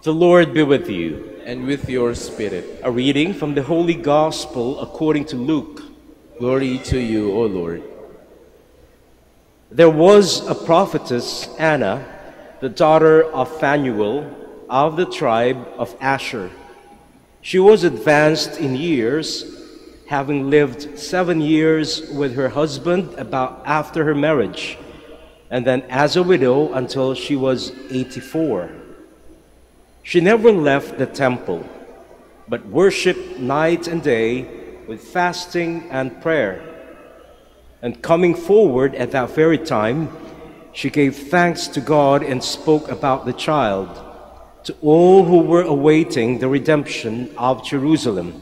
The Lord be with you. And with your spirit. A reading from the Holy Gospel according to Luke. Glory to you, O Lord. There was a prophetess, Anna, the daughter of Phanuel, of the tribe of Asher. She was advanced in years, having lived 7 years with her husband after her marriage, and then as a widow until she was 84. She never left the temple, but worshiped night and day with fasting and prayer. And coming forward at that very time, she gave thanks to God and spoke about the child to all who were awaiting the redemption of Jerusalem.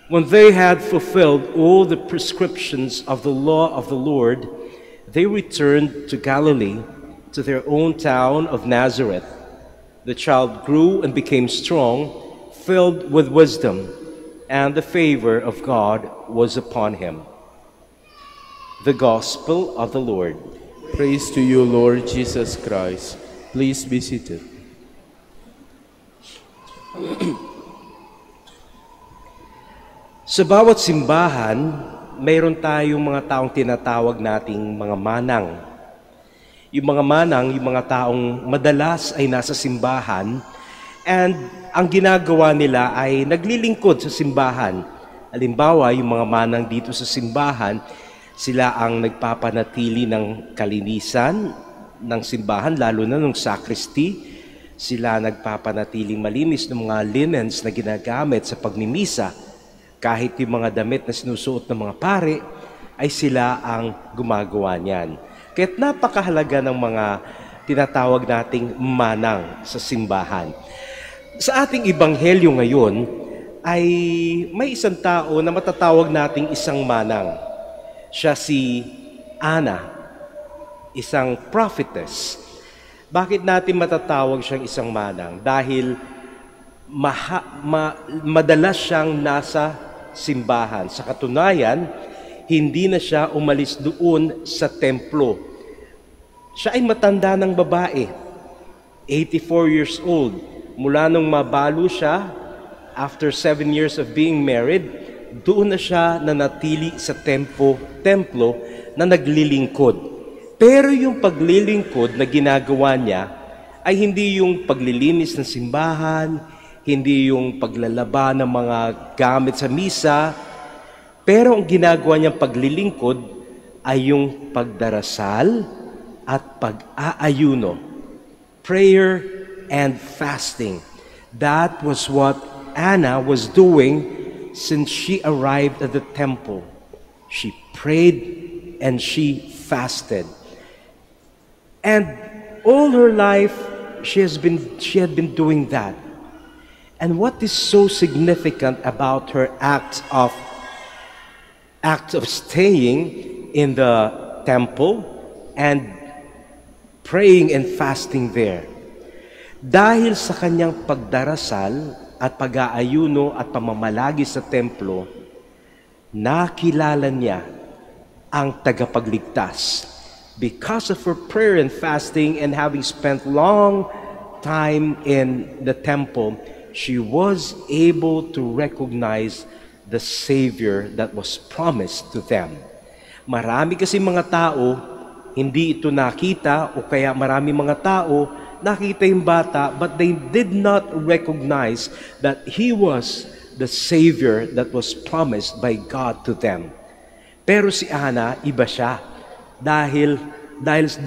When they had fulfilled all the prescriptions of the law of the Lord, they returned to Galilee, to their own town of Nazareth. The child grew and became strong, filled with wisdom, and the favor of God was upon him. The Gospel of the Lord. Praise to you, Lord Jesus Christ. Please be seated. Sa bawat simbahan, mayroon tayong mga taong tinatawag nating mga manang. Yung mga manang, yung mga taong madalas ay nasa simbahan, and ang ginagawa nila ay naglilingkod sa simbahan. Halimbawa, yung mga manang dito sa simbahan, sila ang nagpapanatili ng kalinisan ng simbahan, lalo na ng sacristy. Sila nagpapanatiling malinis ng mga linens na ginagamit sa pagmimisa. Kahit yung mga damit na sinusuot ng mga pare, ay sila ang gumagawa niyan. Kaya't napakahalaga ng mga tinatawag nating manang sa simbahan. Sa ating ebanghelyo ngayon, ay may isang tao na matatawag nating isang manang. Siya si Anna, isang prophetess. Bakit natin matatawag siyang isang manang? Dahil madalas siyang nasa simbahan. Sa katunayan, hindi na siya umalis doon sa templo. Siya ay matanda ng babae, 84 years old. Mula nung mabalo siya, after 7 years of being married, doon na siya nanatili sa templo na naglilingkod. Pero yung paglilingkod na ginagawa niya ay hindi yung paglilinis ng simbahan, hindi yung paglalaba ng mga gamit sa misa, pero ang ginagawa niyang paglilingkod ay yung pagdarasal at pag-aayuno. Prayer and fasting. That was what Anna was doing since she arrived at the temple. She prayed and she fasted. And all her life, she had been doing that. And what is so significant about her act of staying in the temple and praying and fasting there? Dahil sa kanyang pagdarasal at pag-aayuno at pamamalagi sa templo, nakilala niya ang tagapagligtas. Because of her prayer and fasting and having spent long time in the temple, she was able to recognize the Savior that was promised to them. Marami kasi mga tao, hindi ito nakita, o kaya marami mga tao, nakita yung bata, but they did not recognize that He was the Savior that was promised by God to them. Pero si Anna, iba siya. Dahil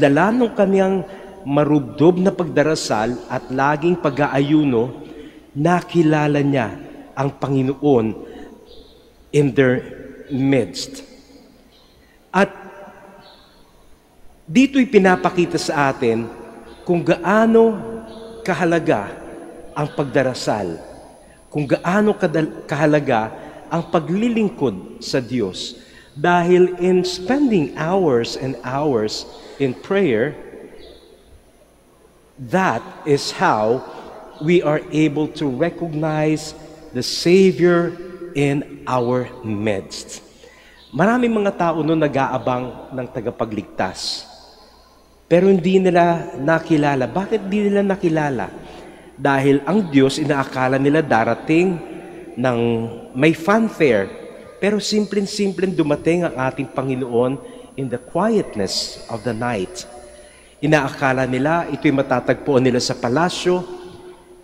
dala ng kanyang marubdob na pagdarasal at laging pag-aayuno, nakilala niya ang Panginoon in their midst. At dito'y pinapakita sa atin kung gaano kahalaga ang pagdarasal, kung gaano kahalaga ang paglilingkod sa Diyos. Dahil in spending hours and hours in prayer, that is how we are able to recognize the Savior in our midst. Maraming mga tao noon nag-aabang ng tagapagligtas. Pero hindi nila nakilala. Bakit hindi nila nakilala? Dahil ang Diyos, inaakala nila darating ng may fanfare. Pero simpleng-simpleng dumating ang ating Panginoon in the quietness of the night. Inaakala nila ito'y matatagpuan nila sa palasyo,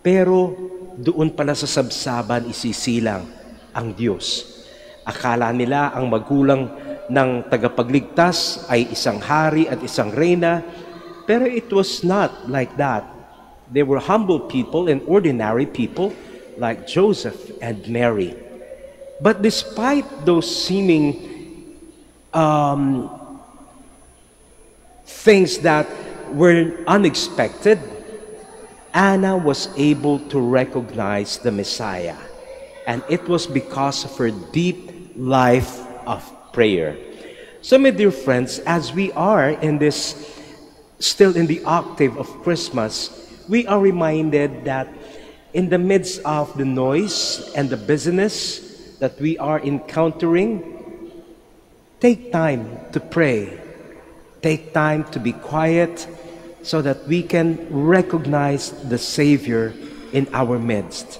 pero doon pala sa sabsaban isisilang ang Diyos. Akala nila ang magulang ng tagapagligtas ay isang hari at isang reyna, pero it was not like that. They were humble people and ordinary people like Joseph and Mary. But despite those seeming things that were unexpected, Anna was able to recognize the Messiah. And it was because of her deep life of prayer. So my dear friends, as we are in this, still in the octave of Christmas, we are reminded that in the midst of the noise and the busyness that we are encountering, take time to pray. Take time to be quiet so that we can recognize the Savior in our midst.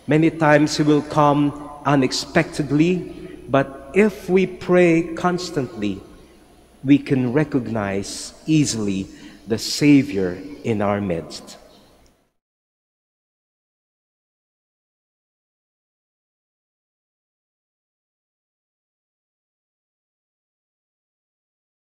Many times He will come unexpectedly, but if we pray constantly, we can recognize easily the Savior in our midst.